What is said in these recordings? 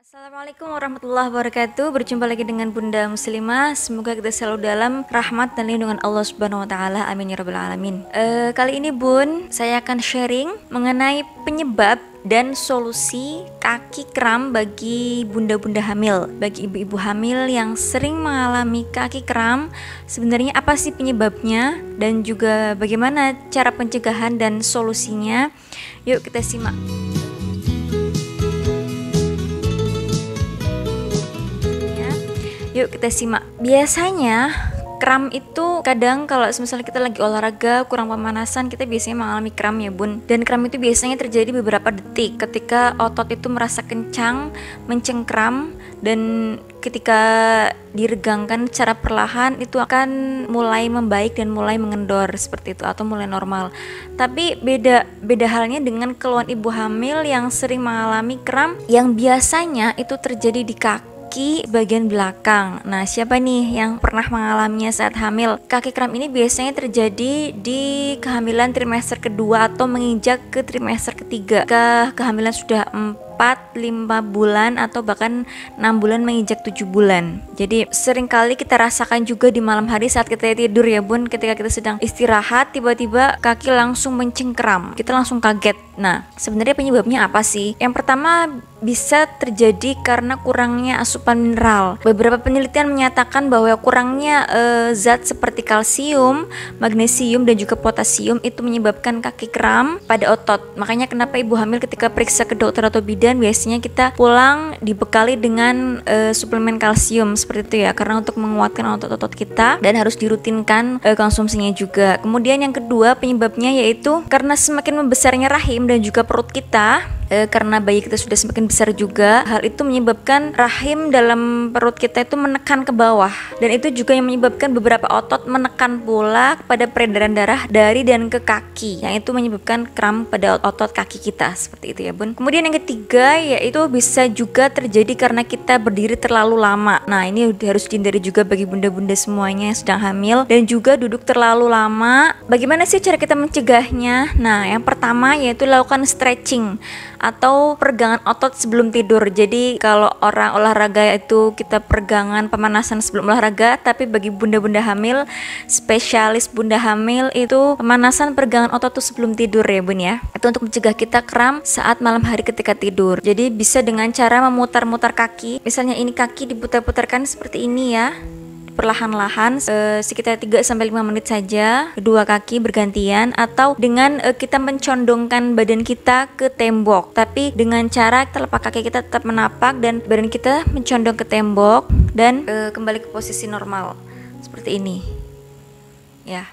Assalamualaikum warahmatullahi wabarakatuh. Berjumpa lagi dengan Bunda Muslimah. Semoga kita selalu dalam rahmat dan lindungan Allah Subhanahu wa taala. Amin ya rabbal alamin. Kali ini Bun, saya akan sharing mengenai penyebab dan solusi kaki kram bagi bunda-bunda hamil, bagi ibu-ibu hamil yang sering mengalami kaki kram. Sebenarnya apa sih penyebabnya dan juga bagaimana cara pencegahan dan solusinya? Yuk kita simak. Yuk kita simak. Biasanya kram itu kadang kalau misalnya kita lagi olahraga kurang pemanasan, kita biasanya mengalami kram ya Bun. Dan kram itu biasanya terjadi beberapa detik ketika otot itu merasa kencang, mencengkram, dan ketika diregangkan secara perlahan itu akan mulai membaik dan mulai mengendor seperti itu atau mulai normal. Tapi beda halnya dengan keluhan ibu hamil yang sering mengalami kram yang biasanya itu terjadi di kaki bagian belakang. Nah, siapa nih yang pernah mengalaminya saat hamil? Kaki kram ini biasanya terjadi di kehamilan trimester kedua atau menginjak ke trimester ketiga. Kehamilan sudah 4-5 bulan atau bahkan 6 bulan menginjak 7 bulan. Jadi seringkali kita rasakan juga di malam hari saat kita tidur ya Bun, ketika kita sedang istirahat tiba-tiba kaki langsung mencengkram, kita langsung kaget. Nah, sebenarnya penyebabnya apa sih? Yang pertama bisa terjadi karena kurangnya asupan mineral. Beberapa penelitian menyatakan bahwa kurangnya zat seperti kalsium, magnesium dan juga potasium itu menyebabkan kaki kram pada otot. Makanya kenapa ibu hamil ketika periksa ke dokter atau bidan biasanya kita pulang dibekali dengan suplemen kalsium seperti itu ya, karena untuk menguatkan otot-otot kita dan harus dirutinkan konsumsinya juga. Kemudian yang kedua penyebabnya yaitu karena semakin membesarnya rahim dan juga perut kita, karena bayi kita sudah semakin besar juga, hal itu menyebabkan rahim dalam perut kita itu menekan ke bawah, dan itu juga yang menyebabkan beberapa otot menekan pula pada peredaran darah dari dan ke kaki, yang itu menyebabkan kram pada otot kaki kita seperti itu ya Bun. Kemudian yang ketiga yaitu bisa juga terjadi karena kita berdiri terlalu lama. Nah, ini harus dihindari juga bagi bunda-bunda semuanya yang sedang hamil, dan juga duduk terlalu lama. Bagaimana sih cara kita mencegahnya? Nah, yang pertama yaitu lakukan stretching atau peregangan otot sebelum tidur. Jadi kalau orang olahraga itu kita peregangan pemanasan sebelum olahraga, tapi bagi bunda-bunda hamil, spesialis bunda hamil itu pemanasan peregangan otot tuh sebelum tidur ya Bun ya. Itu untuk mencegah kita kram saat malam hari ketika tidur. Jadi bisa dengan cara memutar-mutar kaki. Misalnya ini kaki diputar-putarkan seperti ini ya, perlahan-lahan sekitar 3-5 menit saja, kedua kaki bergantian, atau dengan kita mencondongkan badan kita ke tembok, tapi dengan cara telapak kaki kita tetap menapak dan badan kita mencondong ke tembok dan kembali ke posisi normal seperti ini ya.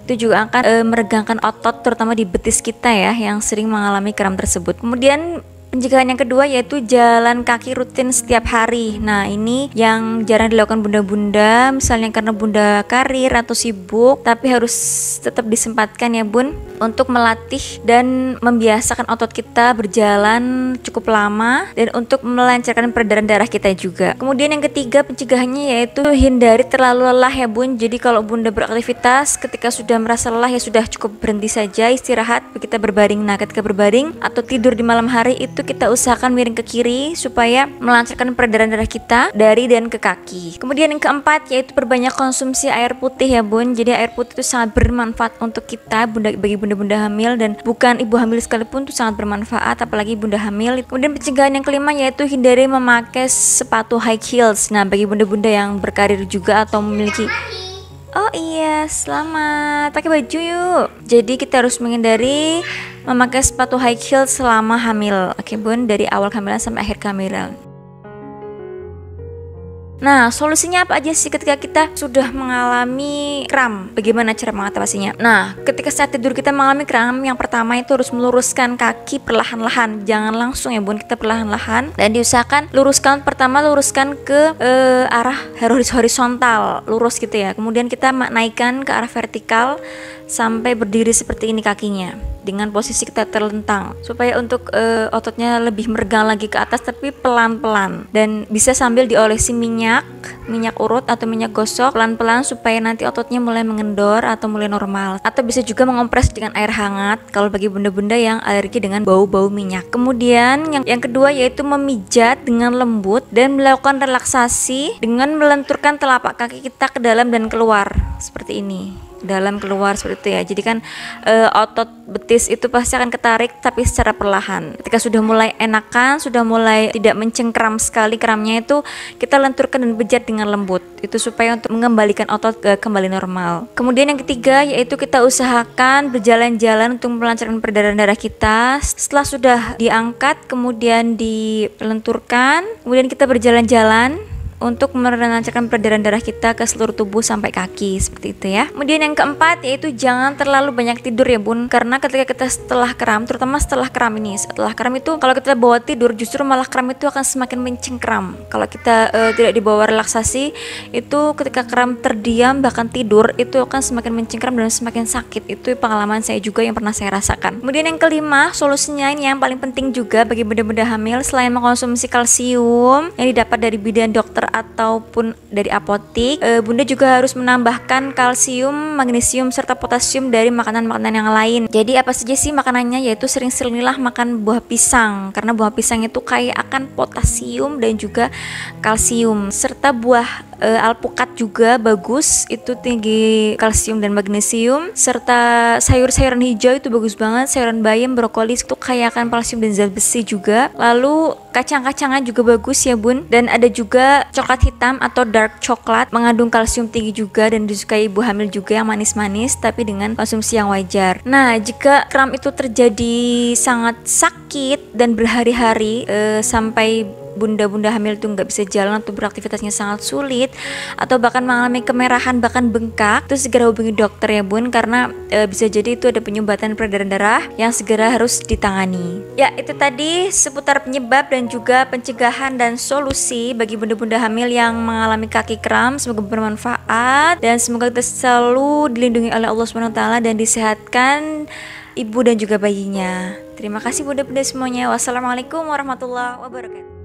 Itu juga akan meregangkan otot terutama di betis kita ya yang sering mengalami kram tersebut. Kemudian pencegahan yang kedua yaitu jalan kaki rutin setiap hari. Nah, ini yang jarang dilakukan bunda-bunda, misalnya karena bunda karir atau sibuk, tapi harus tetap disempatkan ya Bun untuk melatih dan membiasakan otot kita berjalan cukup lama dan untuk melancarkan peredaran darah kita juga. Kemudian yang ketiga pencegahannya yaitu hindari terlalu lelah ya Bun. Jadi kalau bunda beraktivitas ketika sudah merasa lelah ya sudah cukup berhenti saja, istirahat, kita berbaring. Nah, ketika berbaring atau tidur di malam hari itu kita usahakan miring ke kiri supaya melancarkan peredaran darah kita dari dan ke kaki. Kemudian yang keempat yaitu perbanyak konsumsi air putih ya Bun. Jadi air putih itu sangat bermanfaat untuk kita bagi bunda-bunda hamil, dan bukan ibu hamil sekalipun itu sangat bermanfaat, apalagi bunda hamil. Kemudian pencegahan yang kelima yaitu hindari memakai sepatu high heels. Nah, bagi bunda-bunda yang berkarir juga atau memiliki Oh iya, selamat. Pakai baju yuk. Jadi kita harus menghindari memakai sepatu high heel selama hamil. Oke Bun, dari awal kehamilan sampai akhir kehamilan. Nah, solusinya apa aja sih ketika kita sudah mengalami kram? Bagaimana cara mengatasinya? Nah, ketika saat tidur kita mengalami kram, yang pertama itu harus meluruskan kaki perlahan-lahan. Jangan langsung ya Bun, kita perlahan-lahan. Dan diusahakan luruskan ke arah horizontal, lurus gitu ya. Kemudian kita naikkan ke arah vertikal sampai berdiri seperti ini kakinya. dengan posisi kita terlentang supaya untuk ototnya lebih meregang lagi ke atas tapi pelan-pelan, dan bisa sambil diolesi minyak urut atau minyak gosok pelan-pelan supaya nanti ototnya mulai mengendor atau mulai normal. Atau bisa juga mengompres dengan air hangat kalau bagi bunda-bunda yang alergi dengan bau-bau minyak. Kemudian yang kedua yaitu memijat dengan lembut dan melakukan relaksasi dengan melenturkan telapak kaki kita ke dalam dan keluar seperti ini, dalam keluar seperti itu ya. Jadi kan otot betis itu pasti akan ketarik tapi secara perlahan. Ketika sudah mulai enakan, sudah mulai tidak mencengkram sekali kramnya, itu kita lenturkan dan bejat dengan lembut, itu supaya untuk mengembalikan otot kembali normal. Kemudian yang ketiga yaitu kita usahakan berjalan-jalan untuk melancarkan peredaran darah kita. Setelah sudah diangkat kemudian dilenturkan, kemudian kita berjalan-jalan untuk melancarkan peredaran darah kita ke seluruh tubuh sampai kaki seperti itu ya. Kemudian yang keempat yaitu jangan terlalu banyak tidur ya bun, karena ketika kita setelah kram, terutama setelah kram ini, setelah kram itu kalau kita bawa tidur justru malah kram itu akan semakin mencengkram. Kalau kita tidak dibawa relaksasi, itu ketika kram terdiam bahkan tidur itu akan semakin mencengkram dan semakin sakit. Itu pengalaman saya juga yang pernah saya rasakan. Kemudian yang kelima, solusinya ini yang paling penting juga bagi bunda-bunda hamil, selain mengkonsumsi kalsium yang didapat dari bidan dokter ataupun dari apotik, bunda juga harus menambahkan kalsium, magnesium serta potasium dari makanan-makanan yang lain. Jadi apa saja sih makanannya? Yaitu sering-seringlah makan buah pisang, karena buah pisang itu kaya akan potasium dan juga kalsium, serta buah alpukat juga bagus, itu tinggi kalsium dan magnesium, serta sayur-sayuran hijau itu bagus banget, sayuran bayam, brokoli itu kaya akan kalsium dan zat besi juga. Lalu kacang-kacangan juga bagus ya bun, dan ada juga coklat hitam atau dark coklat mengandung kalsium tinggi juga dan disukai ibu hamil juga, yang manis-manis tapi dengan konsumsi yang wajar. Nah, jika kram itu terjadi sangat sakit dan berhari-hari sampai bunda-bunda hamil itu nggak bisa jalan atau beraktivitasnya sangat sulit atau bahkan mengalami kemerahan bahkan bengkak, itu segera hubungi dokter ya bun, karena bisa jadi itu ada penyumbatan peredaran darah yang segera harus ditangani. Ya, itu tadi seputar penyebab dan juga pencegahan dan solusi bagi bunda-bunda hamil yang mengalami kaki kram. Semoga bermanfaat dan semoga kita selalu dilindungi oleh Allah SWT dan disehatkan ibu dan juga bayinya. Terima kasih bunda-bunda semuanya. Wassalamualaikum warahmatullahi wabarakatuh.